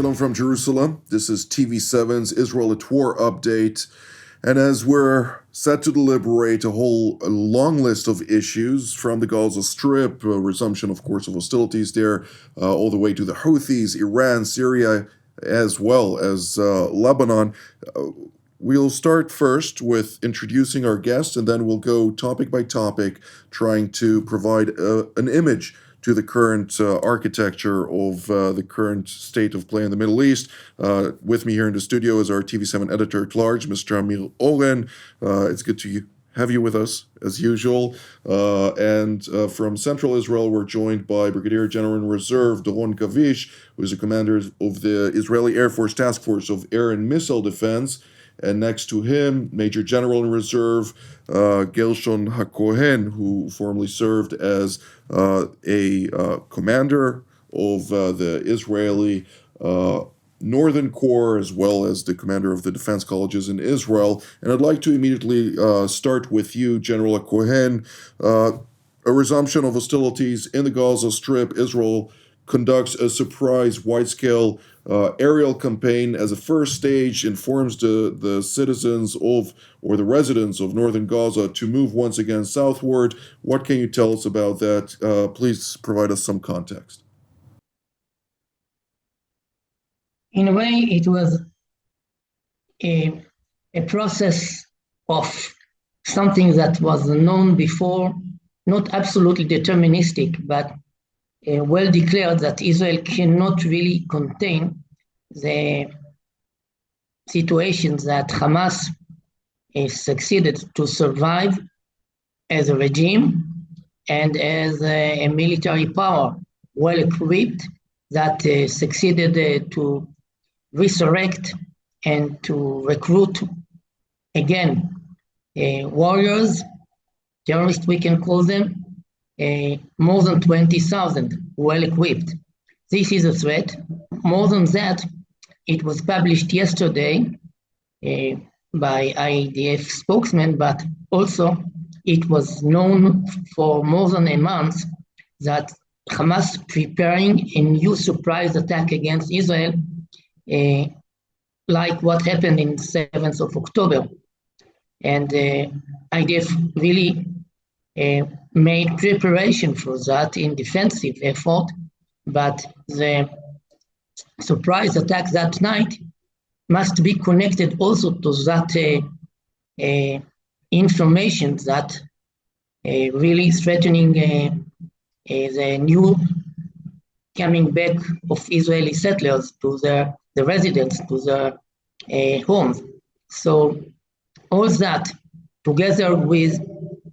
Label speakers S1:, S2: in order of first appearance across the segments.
S1: Shalom from Jerusalem. This is TV7's Israel at War update. And as we're set to deliberate a long list of issues from the Gaza Strip, resumption, of course, of hostilities there, all the way to the Houthis, Iran, Syria, as well as Lebanon, we'll start first with introducing our guest, and then we'll go topic by topic, trying to provide an image to the current architecture of the current state of play in the Middle East. With me here in the studio is our TV7 editor-at-large, Mr. Amir Oren. It's good to have you with us, as usual. And from Central Israel, we're joined by Brigadier General in Reserve Doron Gavish, who is the commander of the Israeli Air Force Task Force of Air and Missile Defense. And next to him, Major General in Reserve Gershon HaKohen, who formerly served as a commander of the Israeli Northern Corps, as well as the commander of the defense colleges in Israel. And I'd like to immediately start with you, General HaKohen. A resumption of hostilities in the Gaza Strip. Israel conducts a surprise wide-scale aerial campaign as a first stage, informs the citizens of, or the residents of northern Gaza to move once again southward. What can you tell us about that? Please provide us some context.
S2: In a way, it was a process of something that was known before, not absolutely deterministic, but well declared that Israel cannot really contain the situations that Hamas succeeded to survive as a regime and as a military power, well equipped, that succeeded to resurrect and to recruit again warriors, terrorists we can call them, more than 20,000 well equipped. This is a threat. More than that, it was published yesterday by IDF spokesman, but also it was known for more than a month that Hamas preparing a new surprise attack against Israel, like what happened in 7th of October. And IDF really made preparation for that in defensive effort, but the surprise attack that night must be connected also to that information that really threatening the new coming back of Israeli settlers to the residents, to their homes. So all that together with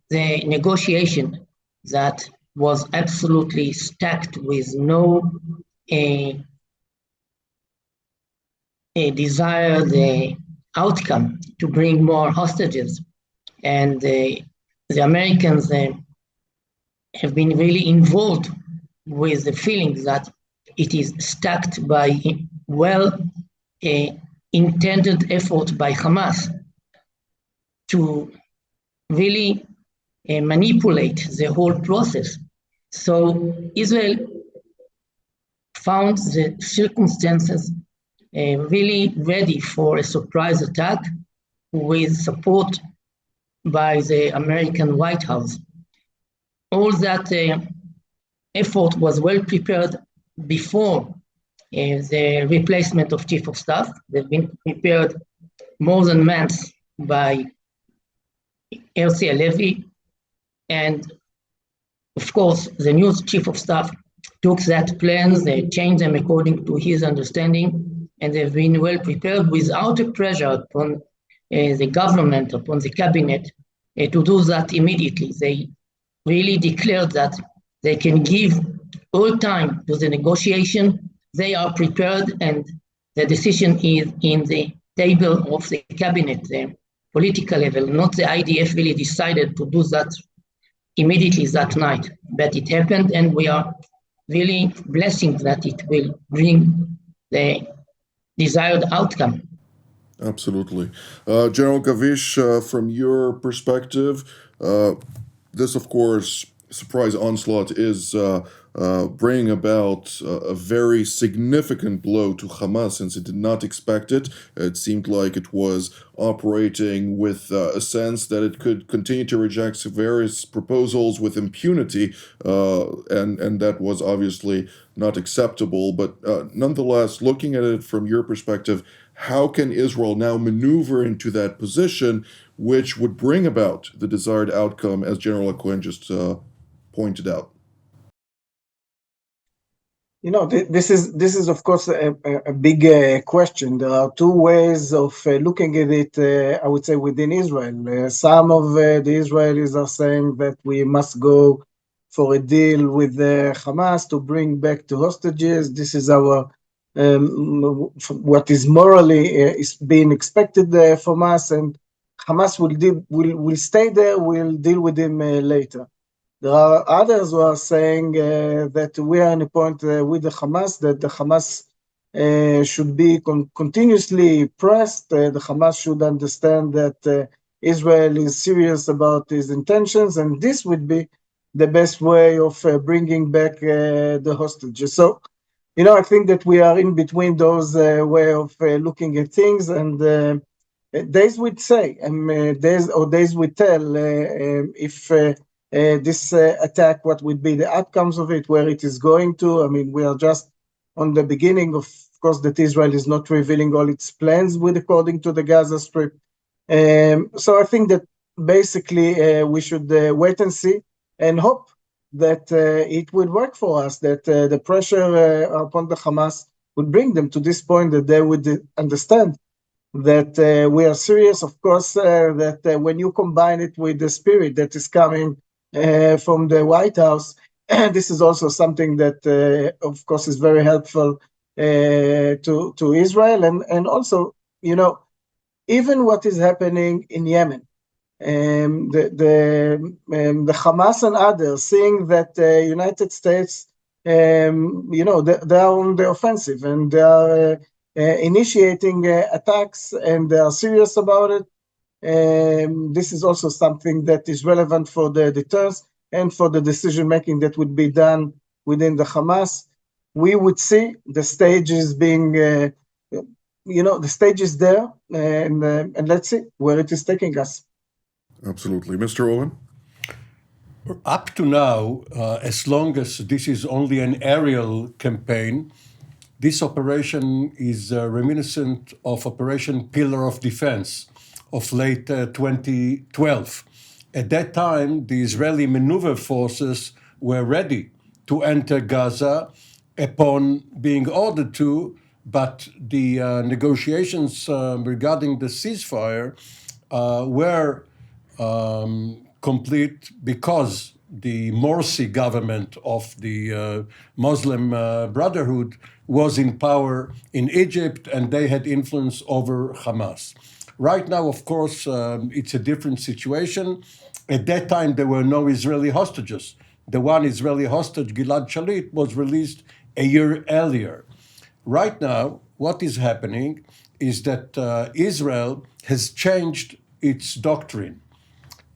S2: the negotiation that was absolutely stacked with no desired outcome to bring more hostages. And the Americans have been really involved with the feeling that it is stacked by intended effort by Hamas to really manipulate the whole process. So Israel found the circumstances really ready for a surprise attack with support by the American White House. All that effort was well prepared before the replacement of Chief of Staff. They've been prepared more than months by Herzi Halevi, and of course, the new Chief of Staff took that plans, they changed them according to his understanding, and they've been well prepared without a pressure upon the government, upon the cabinet, to do that immediately. They really declared that they can give all time to the negotiation. They are prepared, and the decision is in the table of the cabinet, the political level, not the IDF really decided to do that immediately that night. But it happened, and we are really blessing that it will bring the desired outcome.
S1: Absolutely. General Gavish, from your perspective, this, of course, surprise onslaught is bringing about a very significant blow to Hamas since it did not expect it. It seemed like it was operating with a sense that it could continue to reject various proposals with impunity, and that was obviously not acceptable. But nonetheless, looking at it from your perspective, how can Israel now maneuver into that position which would bring about the desired outcome, as General Cohen just pointed out?
S3: This is of course a big question. There are two ways of looking at it. I would say within Israel, some of the Israelis are saying that we must go for a deal with Hamas to bring back the hostages. This is our what is morally is being expected from us, and Hamas will stay there. We'll deal with him later. There are others who are saying that we are in a point with the Hamas, that the Hamas should be continuously pressed. The Hamas should understand that Israel is serious about its intentions, and this would be the best way of bringing back the hostages. So, I think that we are in between those way of looking at things, and days would say, days would tell if this attack, what would be the outcomes of it, where it is going to. I mean, we are just on the beginning of course, that Israel is not revealing all its plans according to the Gaza Strip. So I think that basically we should wait and see and hope that it would work for us, that the pressure upon the Hamas would bring them to this point, that they would understand that we are serious. Of course, that when you combine it with the spirit that is coming from the White House, this is also something that, of course, is very helpful to Israel, and also, even what is happening in Yemen, the Hamas and others seeing that the United States, they are on the offensive and they are initiating attacks and they are serious about it. This is also something that is relevant for the deterrence and for the decision making that would be done within the Hamas. We would see the stages being, the stage is there, and let's see where it is taking us.
S1: Absolutely. Mr. Owen?
S4: Up to now, as long as this is only an aerial campaign, this operation is reminiscent of Operation Pillar of Defense of late 2012. At that time, the Israeli maneuver forces were ready to enter Gaza upon being ordered to, but the negotiations regarding the ceasefire were complete because the Morsi government of the Muslim Brotherhood was in power in Egypt, and they had influence over Hamas. Right now, of course, it's a different situation. At that time, there were no Israeli hostages. The one Israeli hostage, Gilad Shalit, was released a year earlier. Right now, what is happening is that Israel has changed its doctrine.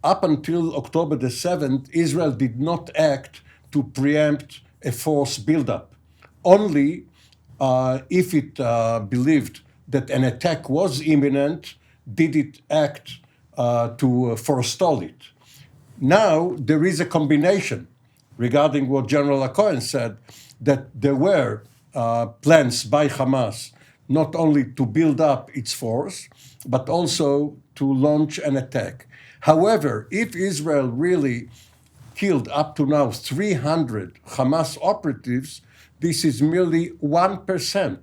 S4: Up until October the 7th, Israel did not act to preempt a force buildup. Only if it believed that an attack was imminent, did it act to forestall it. Now, there is a combination regarding what General Cohen said, that there were plans by Hamas not only to build up its force, but also to launch an attack. However, if Israel really killed up to now 300 Hamas operatives, this is merely 1%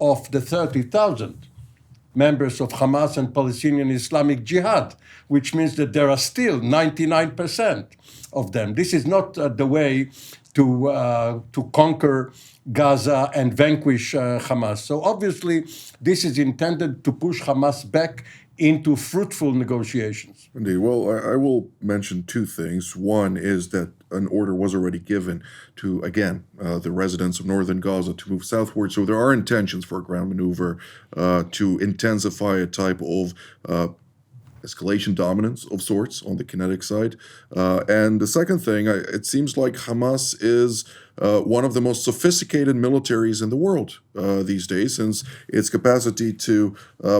S4: of the 30,000 members of Hamas and Palestinian Islamic Jihad, which means that there are still 99% of them. This is not the way to conquer Gaza and vanquish Hamas. So obviously, this is intended to push Hamas back into fruitful negotiations.
S1: Indeed. Well, I will mention two things. One is that an order was already given to, again, the residents of northern Gaza to move southward. So there are intentions for a ground maneuver to intensify a type of escalation dominance of sorts on the kinetic side. And the second thing, it seems like Hamas is one of the most sophisticated militaries in the world these days, since its capacity to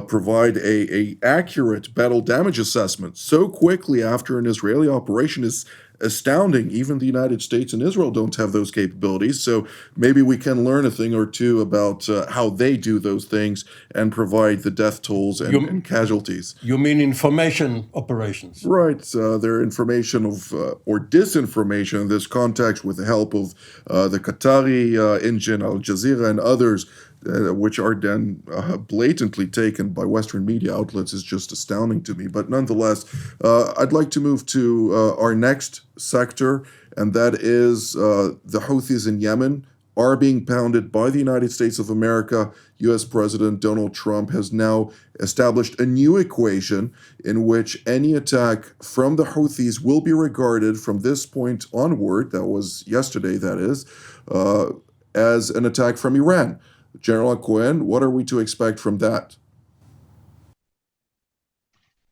S1: provide a accurate battle damage assessment so quickly after an Israeli operation is astounding. Even the United States and Israel don't have those capabilities. So maybe we can learn a thing or two about how they do those things and provide the death tolls and casualties.
S4: You mean information operations?
S1: Right. Their information of or disinformation in this context with the help of the Qatari engine, Al Jazeera, and others, which are then blatantly taken by Western media outlets, is just astounding to me. But nonetheless, I'd like to move to our next sector, and that is the Houthis in Yemen are being pounded by the United States of America. U.S. President Donald Trump has now established a new equation in which any attack from the Houthis will be regarded from this point onward, that was yesterday, that is, as an attack from Iran. General Cohen, what are we to expect from that?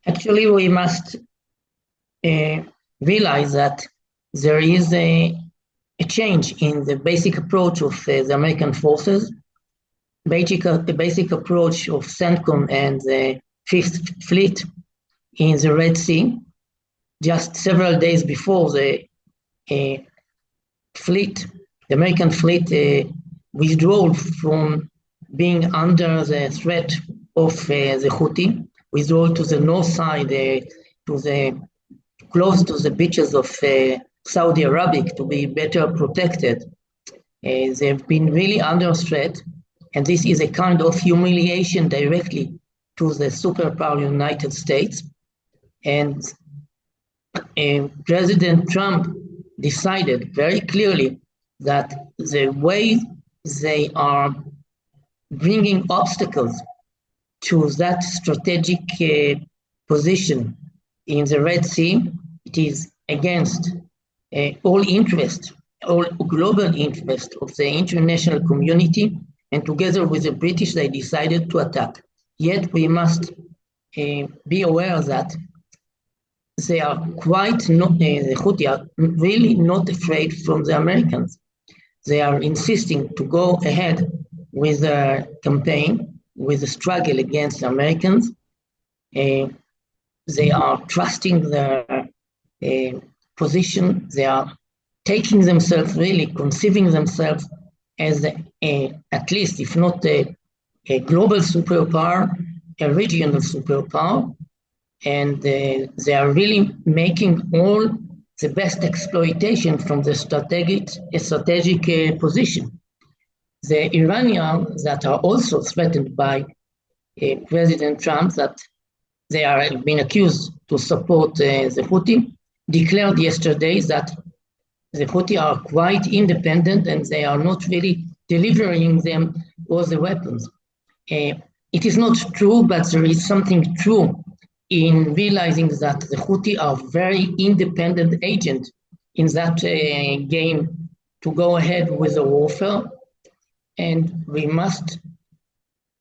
S2: Actually, we must realize that there is a change in the basic approach of the American forces. The basic approach of CENTCOM and the Fifth Fleet in the Red Sea. Just several days before, the American fleet withdrew from being under the threat of the Houthi, withdrew to the north side, close to the beaches of Saudi Arabia to be better protected. They've been really under threat, and this is a kind of humiliation directly to the superpower United States. And President Trump decided very clearly that the way they are bringing obstacles to that strategic position in the Red Sea, it is against all global interest of the international community, and together with the British, they decided to attack. Yet we must be aware that they are the Houthi are really not afraid from the Americans. They are insisting to go ahead with the campaign, with the struggle against the Americans. They are trusting their position. They are taking themselves, really conceiving themselves as at least, if not a global superpower, a regional superpower. And they are really making all the best exploitation from the strategic position. The Iranians that are also threatened by President Trump, that they are being accused to support the Houthi, declared yesterday that the Houthi are quite independent and they are not really delivering them all the weapons. It is not true, but there is something true in realizing that the Houthi are very independent agent in that game to go ahead with the warfare, and we must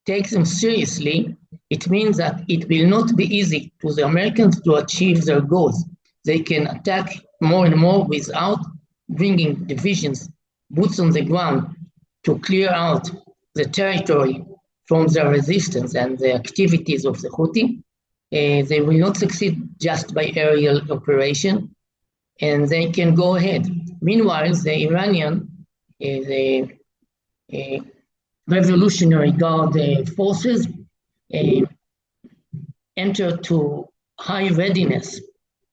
S2: take them seriously. It means that it will not be easy to the Americans to achieve their goals. They can attack more and more without bringing divisions, boots on the ground, to clear out the territory from the resistance and the activities of the Houthi. They will not succeed just by aerial operation, and they can go ahead. Meanwhile, the Iranian, the Revolutionary Guard forces entered to high readiness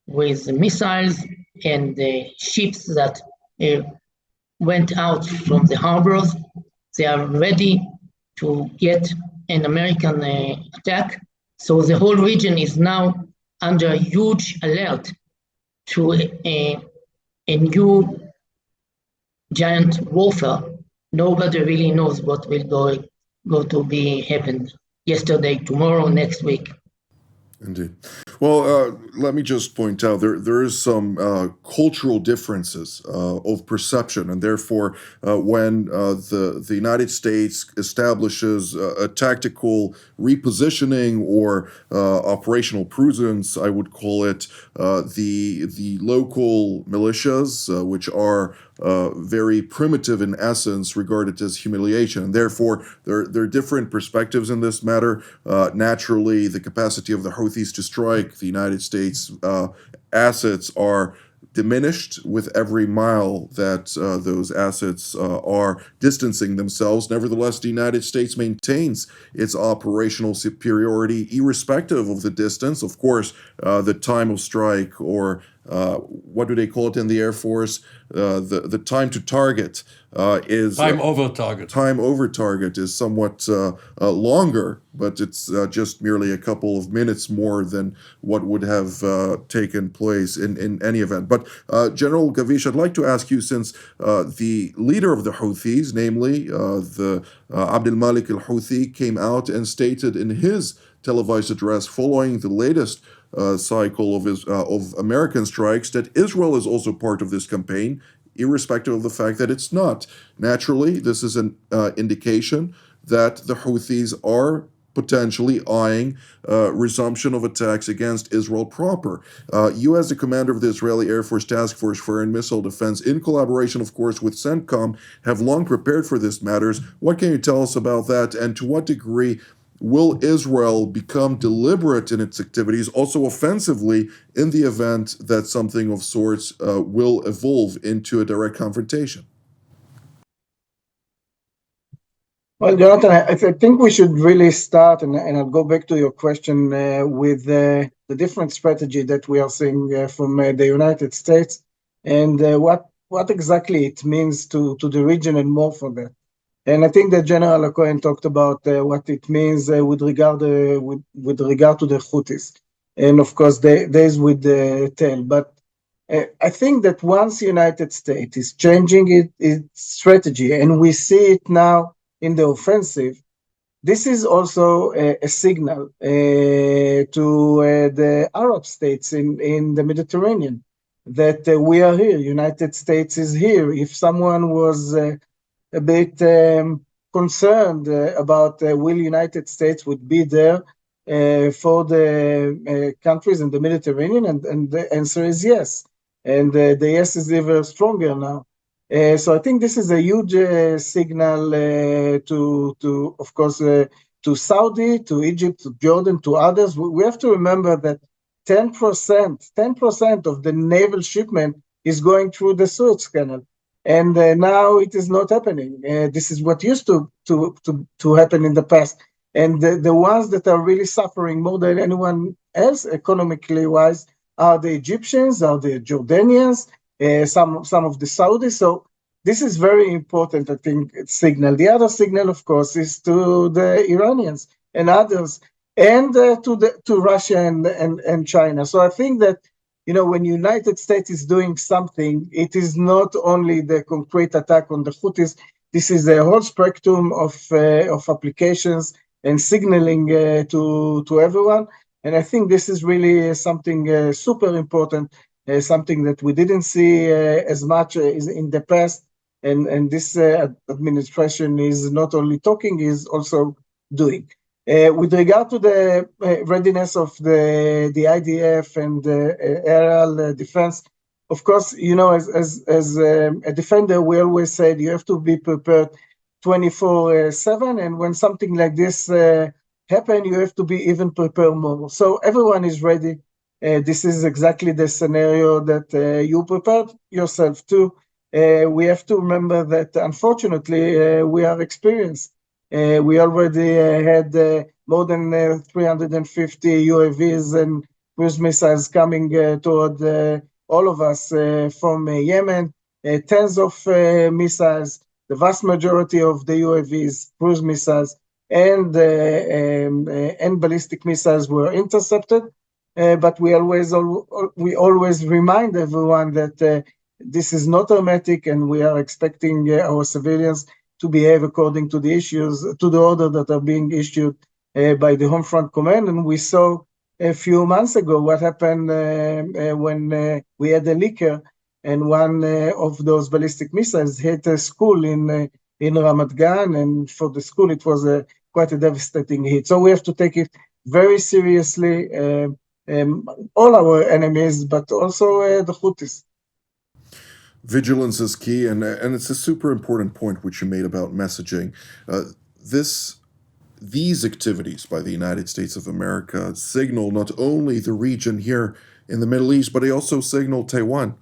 S2: with missiles and ships that went out from the harbors. They are ready to get an American attack. So the whole region is now under huge alert to a new giant warfare. Nobody really knows what will go to be happened yesterday, tomorrow, next week.
S1: Indeed. Well, let me just point out there is some cultural differences of perception, and therefore, when the United States establishes a tactical repositioning or operational prudence, I would call it, the local militias, which are very primitive in essence, regarded as humiliation. And therefore, there are different perspectives in this matter. Naturally, the capacity of the Houthis to strike the United States assets are diminished with every mile that those assets are distancing themselves. Nevertheless, the United States maintains its operational superiority irrespective of the distance. Of course, the time of strike, or what do they call it in the Air Force? The time to target is
S4: Time over target.
S1: Time over target is somewhat longer, but it's just merely a couple of minutes more than what would have taken place in any event. But General Gavish, I'd like to ask you, since the leader of the Houthis, namely the Abdel Malik al-Houthi, came out and stated in his televised address following the latest cycle of American strikes that Israel is also part of this campaign, irrespective of the fact that it's not. Naturally, this is an indication that the Houthis are potentially eyeing resumption of attacks against Israel proper. You, as the commander of the Israeli Air Force Task Force for Air and Missile Defense, in collaboration, of course, with CENTCOM, have long prepared for this matters. What can you tell us about that, and to what degree will Israel become deliberate in its activities, also offensively, in the event that something of sorts will evolve into a direct confrontation?
S3: Well, Jonathan, I think we should really start, and I'll go back to your question with the different strategy that we are seeing from the United States, and what exactly it means to the region and more for that. And I think that General Cohen talked about what it means with regard to the Houthis, and of course there's with the tail. But I think that once the United States is changing its strategy, and we see it now in the offensive, this is also a signal to the Arab states in the Mediterranean that we are here. United States is here. If someone was a bit concerned about will United States would be there for the countries in the Mediterranean, and the answer is yes. And the yes is even stronger now. So I think this is a huge signal to of course, to Saudi, to Egypt, to Jordan, to others. We have to remember that 10% of the naval shipment is going through the Suez Canal. And now it is not happening. This is what used to happen in the past. And the ones that are really suffering more than anyone else, economically wise, are the Egyptians, are the Jordanians, some of the Saudis. So this is very important, I think, signal. The other signal, of course, is to the Iranians and others, and to Russia and China. So I think that, you know, when United States is doing something, it is not only the concrete attack on the Houthis. This is a whole spectrum of applications and signaling to everyone. And I think this is really something super important, something that we didn't see as much as in the past. And this administration is not only talking, is also doing. With regard to the readiness of the IDF and aerial defense, of course, you know, as a defender, we always said you have to be prepared 24/7, and when something like this happen, you have to be even prepared more. So everyone is ready. This is exactly the scenario that you prepared yourself to. We have to remember that, unfortunately, we are experienced. We already had more than 350 UAVs and cruise missiles coming toward all of us from Yemen, tens of missiles, the vast majority of the UAVs, cruise missiles, and ballistic missiles were intercepted. But we always remind everyone that this is not hermetic, and we are expecting our civilians to behave according to the issues, to the order that are being issued by the Home Front Command. And we saw a few months ago what happened when we had a leaker and one of those ballistic missiles hit a school in Ramat Gan, and for the school it was quite a devastating hit. So we have to take it very seriously, all our enemies, but also the Houthis.
S1: Vigilance is key, and it's a super important point which you made about messaging. These activities by the United States of America signal not only the region here in the Middle East, but they also signal Taiwan,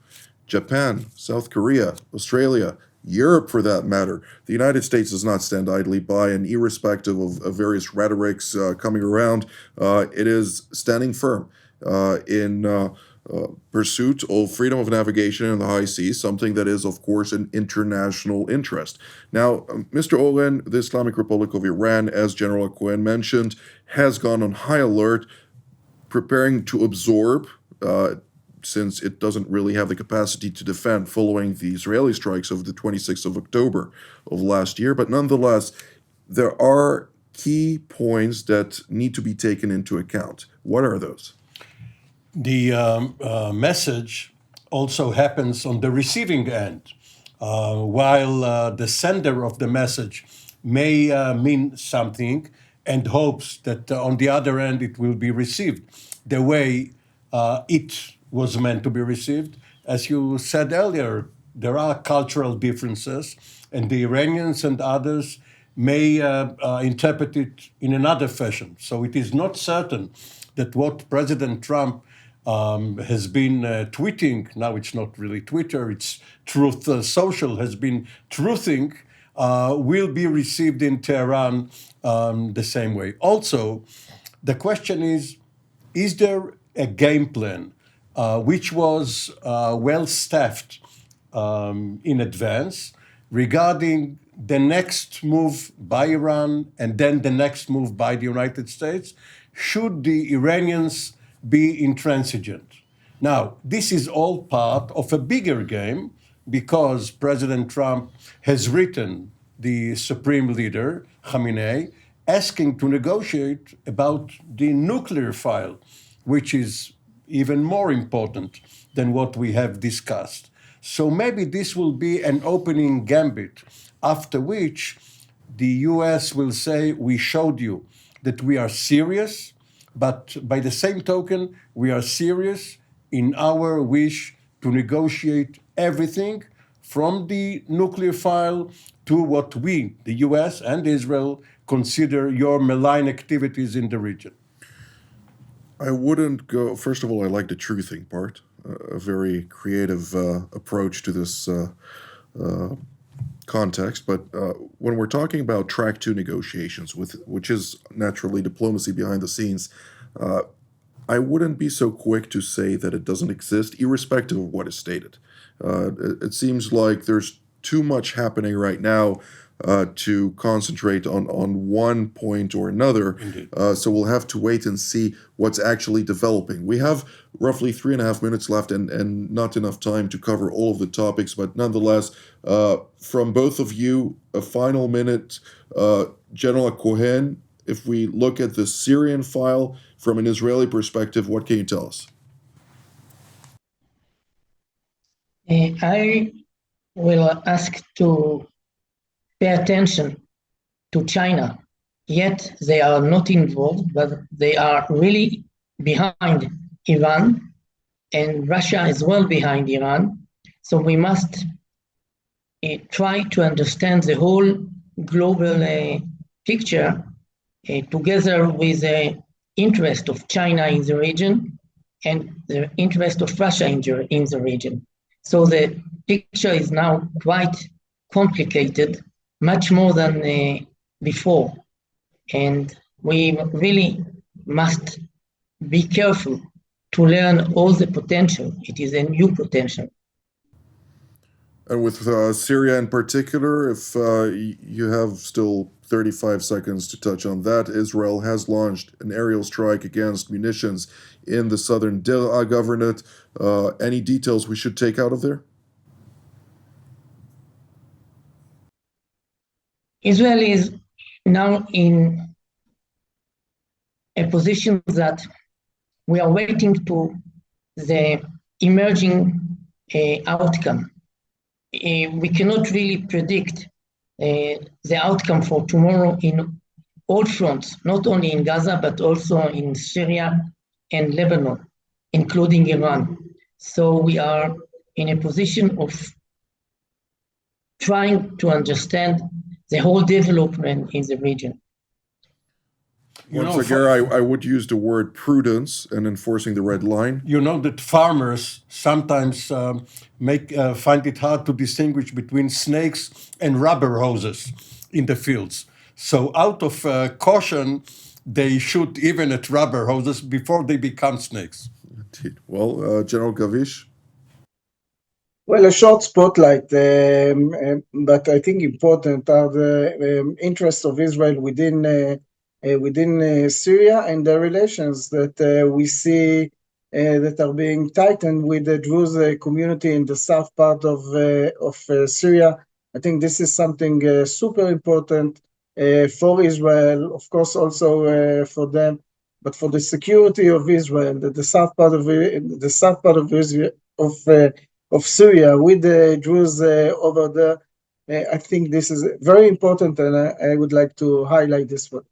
S1: Japan, South Korea, Australia, Europe for that matter. The United States does not stand idly by, and irrespective of various rhetorics coming around, it is standing firm in pursuit of freedom of navigation in the high seas, something that is, of course, an international interest. Now, Mr. Oren, the Islamic Republic of Iran, as General Cohen mentioned, has gone on high alert, preparing to absorb, since it doesn't really have the capacity to defend following the Israeli strikes of the 26th of October of last year. But nonetheless, there are key points that need to be taken into account. What are those?
S4: The message also happens on the receiving end. While the sender of the message may mean something and hopes that on the other end it will be received the way it was meant to be received. As you said earlier, there are cultural differences, and the Iranians and others may interpret it in another fashion. So it is not certain that what President Trump has been tweeting, now it's not really Twitter, it's Truth Social, has been truthing, will be received in Tehran the same way. Also, the question is there a game plan which was well staffed in advance regarding the next move by Iran and then the next move by the United States, should the Iranians be intransigent? Now, this is all part of a bigger game because President Trump has written the supreme leader, Khamenei, asking to negotiate about the nuclear file, which is even more important than what we have discussed. So maybe this will be an opening gambit, after which the US will say, we showed you that we are serious, but by the same token, we are serious in our wish to negotiate everything from the nuclear file to what we, the US and Israel, consider your malign activities in the region.
S1: I wouldn't go. First of all, I like the truthing part, a very creative approach to this context. But when we're talking about track 2 negotiations, which is naturally diplomacy behind the scenes, I wouldn't be so quick to say that it doesn't exist, irrespective of what is stated. It seems like there's too much happening right now to concentrate on one point or another. So we'll have to wait and see what's actually developing. We have roughly 3.5 minutes left and not enough time to cover all of the topics, but nonetheless, from both of you, a final minute. General Cohen, if we look at the Syrian file from an Israeli perspective, what can you tell us?
S2: I will ask to pay attention to China, yet they are not involved, but they are really behind Iran, and Russia is well behind Iran. So we must try to understand the whole global picture together with the interest of China in the region and the interest of Russia in the region. So the picture is now quite complicated, much more than before. And we really must be careful to learn all the potential. It is a new potential.
S1: And with Syria in particular, if you have still 35 seconds to touch on that, Israel has launched an aerial strike against munitions in the southern Dir'a governorate. Any details we should take out of there?
S2: Israel is now in a position that we are waiting to the emerging outcome. We cannot really predict the outcome for tomorrow in all fronts, not only in Gaza, but also in Syria and Lebanon, including Iran. So we are in a position of trying to understand the whole development in the region.
S1: Once again, I would use the word prudence and enforcing the red line.
S4: You know that farmers sometimes find it hard to distinguish between snakes and rubber hoses in the fields. So out of caution, they shoot even at rubber hoses before they become snakes.
S1: Indeed. Well, General Gavish?
S3: Well, a short spotlight, but I think important are the interests of Israel within Syria and the relations that we see that are being tightened with the Druze community in the south part of Syria. I think this is something super important for Israel, of course, also for them, but for the security of Israel, that the south part of Israel of Syria with the Druze over there. I think this is very important, and I would like to highlight this one.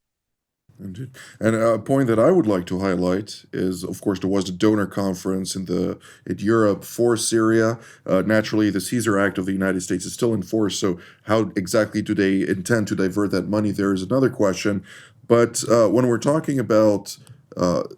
S1: Indeed. And a point that I would like to highlight is, of course, there was the donor conference in Europe for Syria. Naturally, the Caesar Act of the United States is still in force, so how exactly do they intend to divert that money? There is another question. But when we're talking about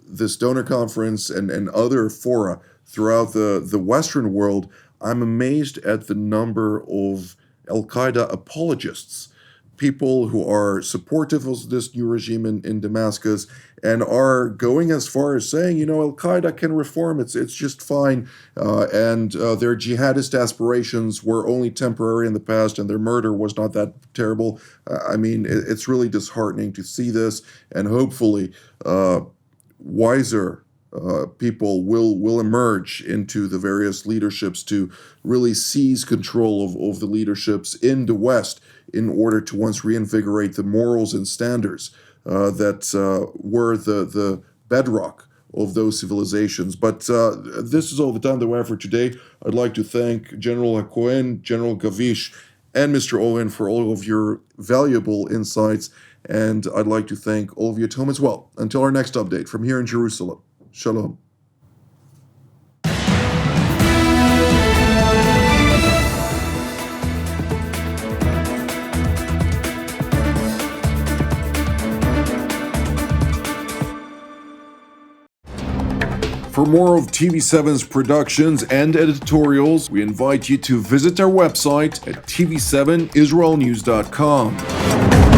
S1: this donor conference and other fora throughout the Western world, I'm amazed at the number of Al-Qaeda apologists, people who are supportive of this new regime in Damascus and are going as far as saying, Al-Qaeda can reform, it's just fine, and their jihadist aspirations were only temporary in the past and their murder was not that terrible. I mean, it's really disheartening to see this, and hopefully wiser people will emerge into the various leaderships to really seize control of the leaderships in the West in order to once reinvigorate the morals and standards that were the bedrock of those civilizations. But this is all the time that we have for today. I'd like to thank General HaKohen, General Gavish, and Mr. Owen for all of your valuable insights. And I'd like to thank all of you at home as well. Until our next update from here in Jerusalem. Shalom. For more of TV7's productions and editorials, we invite you to visit our website at TV7israelnews.com.